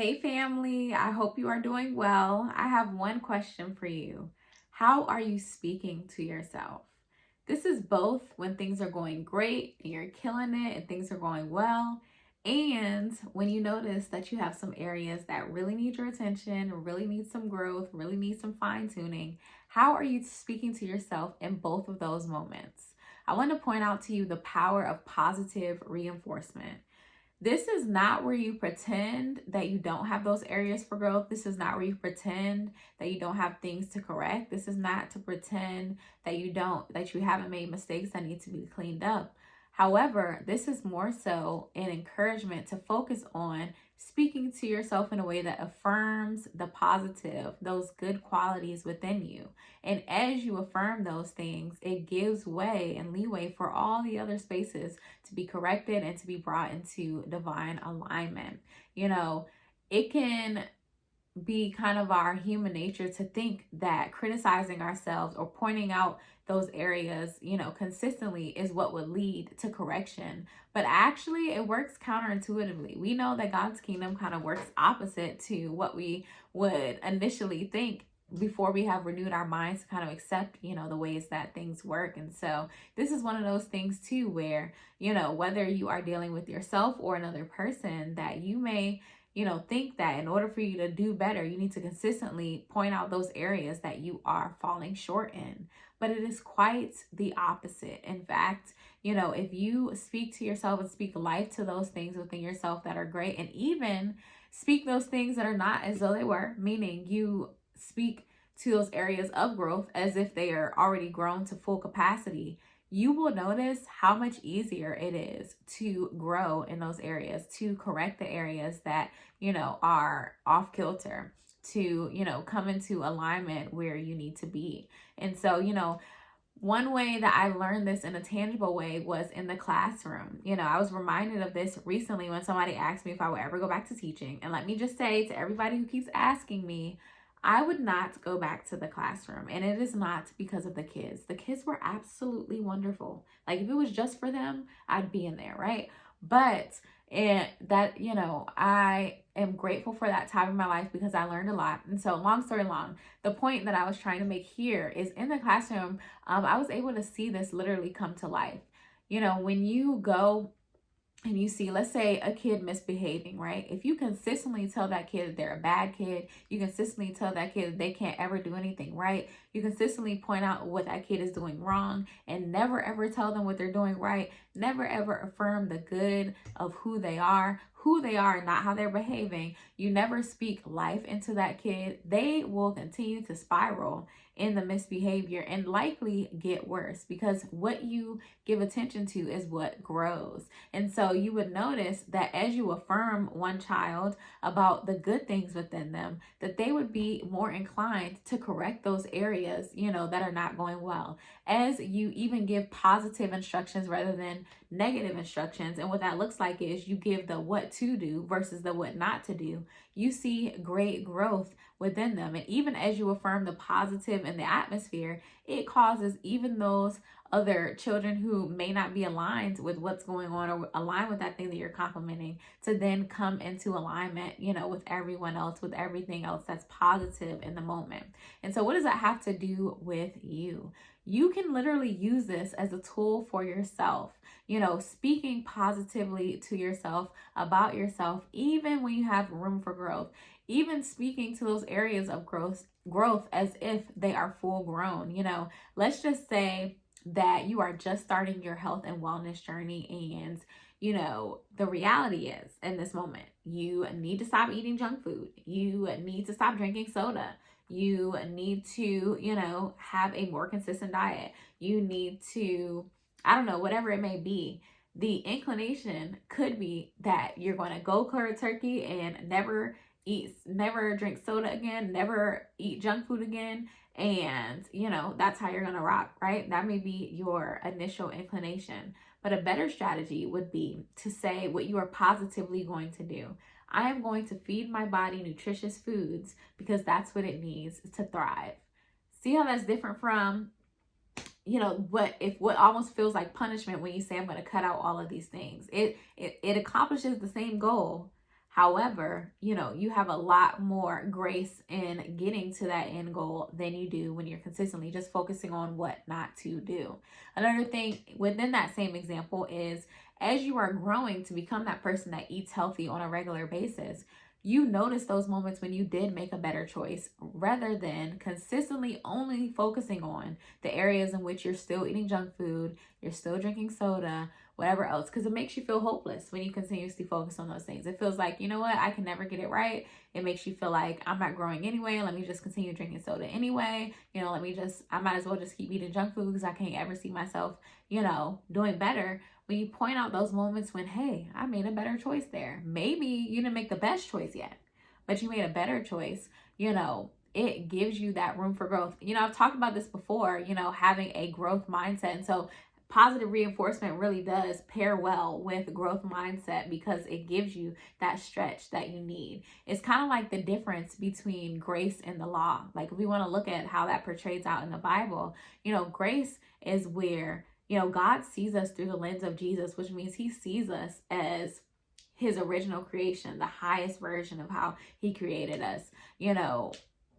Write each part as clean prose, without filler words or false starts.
Hey family, I hope you are doing well. I have one question for you. How are you speaking to yourself? This is both when things are going great and you're killing it and things are going well, and when you notice that you have some areas that really need your attention, really need some growth, really need some fine tuning. How are you speaking to yourself in both of those moments? I want to point out to you the power of positive reinforcement. This is not where you pretend that you don't have those areas for growth. This is not where you pretend that you don't have things to correct. This is not to pretend that you haven't made mistakes that need to be cleaned up. However, this is more so an encouragement to focus on speaking to yourself in a way that affirms the positive, those good qualities within you. And as you affirm those things, it gives way and leeway for all the other spaces to be corrected and to be brought into divine alignment. You know, it can be kind of our human nature to think that criticizing ourselves or pointing out those areas, consistently is what would lead to correction. But actually, it works counterintuitively. We know that God's kingdom kind of works opposite to what we would initially think before we have renewed our minds to kind of accept, the ways that things work. And so this is one of those things too, where, whether you are dealing with yourself or another person, that you may think that in order for you to do better, you need to consistently point out those areas that you are falling short in. But it is quite the opposite. In fact, if you speak to yourself and speak life to those things within yourself that are great, and even speak those things that are not as though they were, meaning you speak to those areas of growth as if they are already grown to full capacity, you will notice how much easier it is to grow in those areas, to correct the areas that, are off kilter, to, come into alignment where you need to be. And so, one way that I learned this in a tangible way was in the classroom. I was reminded of this recently when somebody asked me if I would ever go back to teaching. And let me just say to everybody who keeps asking me, I would not go back to the classroom. And it is not because of the kids. The kids were absolutely wonderful. Like, if it was just for them, I'd be in there, right? But I am grateful for that time in my life because I learned a lot. And so, long story long, the point that I was trying to make here is in the classroom, I was able to see this literally come to life. When you go and you see, let's say, a kid misbehaving, right? If you consistently tell that kid that they're a bad kid, you consistently tell that kid that they can't ever do anything right, you consistently point out what that kid is doing wrong, and never ever tell them what they're doing right, never ever affirm the good of who they are, not how they're behaving, you never speak life into that kid, they will continue to spiral in the misbehavior and likely get worse, because what you give attention to is what grows. And so you would notice that as you affirm one child about the good things within them, that they would be more inclined to correct those areas, that are not going well. As you even give positive instructions rather than negative instructions. And what that looks like is you give the what to do versus the what not to do. You see great growth within them. And even as you affirm the positive in the atmosphere, it causes even those other children who may not be aligned with what's going on or align with that thing that you're complimenting to then come into alignment, with everyone else, with everything else that's positive in the moment. And so what does that have to do with you? You can literally use this as a tool for yourself, speaking positively to yourself about yourself, even when you have room for growth, even speaking to those areas of growth as if they are full grown. Let's just say that you are just starting your health and wellness journey, and the reality is in this moment you need to stop eating junk food, you need to stop drinking soda, you need to have a more consistent diet, you need to, I don't know, whatever it may be. The inclination could be that you're going to go cold turkey and never drink soda again, never eat junk food again, and that's how you're gonna rock, right? That may be your initial inclination, but a better strategy would be to say what you are positively going to do. I am going to feed my body nutritious foods because that's what it needs to thrive. See how that's different from what almost feels like punishment when you say I'm going to cut out all of these things. It accomplishes the same goal, However, you have a lot more grace in getting to that end goal than you do when you're consistently just focusing on what not to do. Another thing within that same example is, as you are growing to become that person that eats healthy on a regular basis, you notice those moments when you did make a better choice, rather than consistently only focusing on the areas in which you're still eating junk food, you're still drinking soda, whatever else, because it makes you feel hopeless when you continuously focus on those things. It feels like, you know what, I can never get it right. It makes you feel like I'm not growing anyway. Let me just continue drinking soda anyway. I might as well just keep eating junk food because I can't ever see myself, doing better. When you point out those moments when, hey, I made a better choice there. Maybe you didn't make the best choice yet, but you made a better choice, it gives you that room for growth. I've talked about this before, having a growth mindset. And so positive reinforcement really does pair well with growth mindset because it gives you that stretch that you need. It's kind of like the difference between grace and the law. Like, if we want to look at how that portrays out in the Bible, grace is where, God sees us through the lens of Jesus, which means he sees us as his original creation, the highest version of how he created us,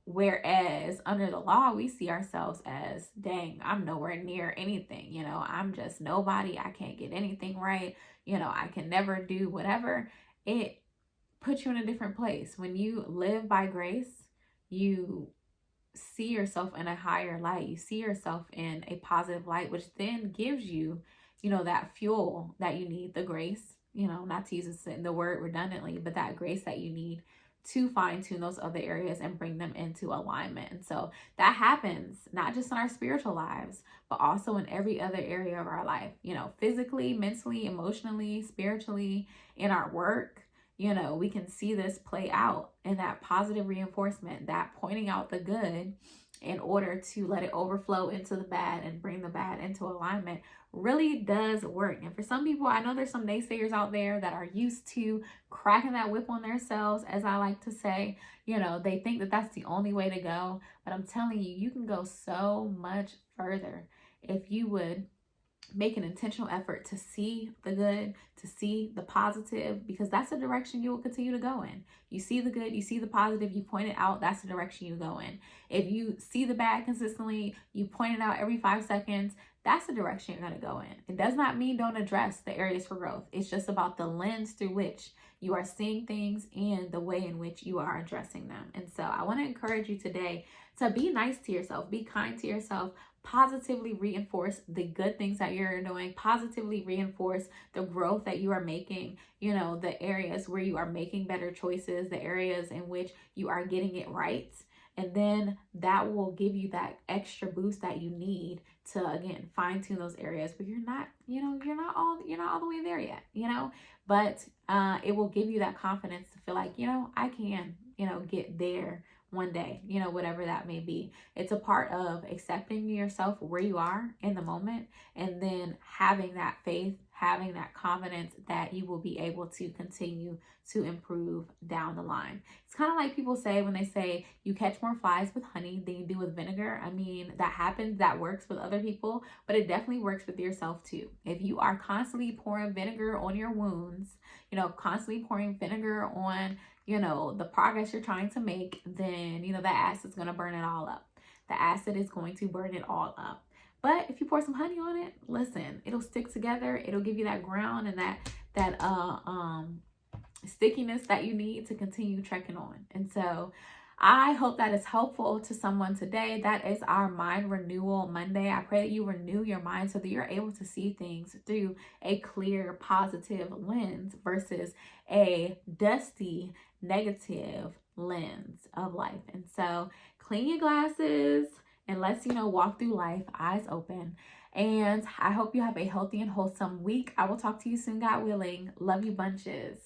whereas under the law, we see ourselves as, dang, I'm nowhere near anything. I'm just nobody. I can't get anything right. I can never do whatever. It puts you in a different place. When you live by grace, you see yourself in a higher light. You see yourself in a positive light, which then gives you, that fuel that you need, the grace, not to use the word redundantly, but that grace that you need to fine tune those other areas and bring them into alignment. And so that happens not just in our spiritual lives, but also in every other area of our life, physically, mentally, emotionally, spiritually, in our work. We can see this play out in that positive reinforcement, that pointing out the good in order to let it overflow into the bad and bring the bad into alignment really does work. And for some people, I know there's some naysayers out there that are used to cracking that whip on themselves, as I like to say. They think that that's the only way to go. But I'm telling you, you can go so much further if you would make an intentional effort to see the good, to see the positive, because that's the direction you will continue to go in. You see the good, you see the positive, you point it out, that's the direction you go in. If you see the bad consistently, you point it out every 5 seconds, that's the direction you're going to go in. It does not mean don't address the areas for growth. It's just about the lens through which you are seeing things and the way in which you are addressing them. And so I want to encourage you today to be nice to yourself, be kind to yourself, positively reinforce the good things that you're doing, positively reinforce the growth that you are making, the areas where you are making better choices, the areas in which you are getting it right. And then that will give you that extra boost that you need to, again, fine tune those areas where you're not all the way there yet, but it will give you that confidence to feel like, I can, get there one day, whatever that may be. It's a part of accepting yourself where you are in the moment, and then having that faith, having that confidence that you will be able to continue to improve down the line. It's kind of like people say when they say you catch more flies with honey than you do with vinegar. I mean, that happens, that works with other people, but it definitely works with yourself too. If you are constantly pouring vinegar on your wounds, constantly pouring vinegar on the progress you're trying to make, then, that acid's going to burn it all up. The acid is going to burn it all up. But if you pour some honey on it, listen, it'll stick together. It'll give you that ground and that stickiness that you need to continue trekking on. And so I hope that is helpful to someone today. That is our Mind Renewal Monday. I pray that you renew your mind so that you're able to see things through a clear, positive lens versus a dusty, negative lens of life. And so clean your glasses and let's, walk through life eyes open. And I hope you have a healthy and wholesome week. I will talk to you soon, God willing. Love you bunches.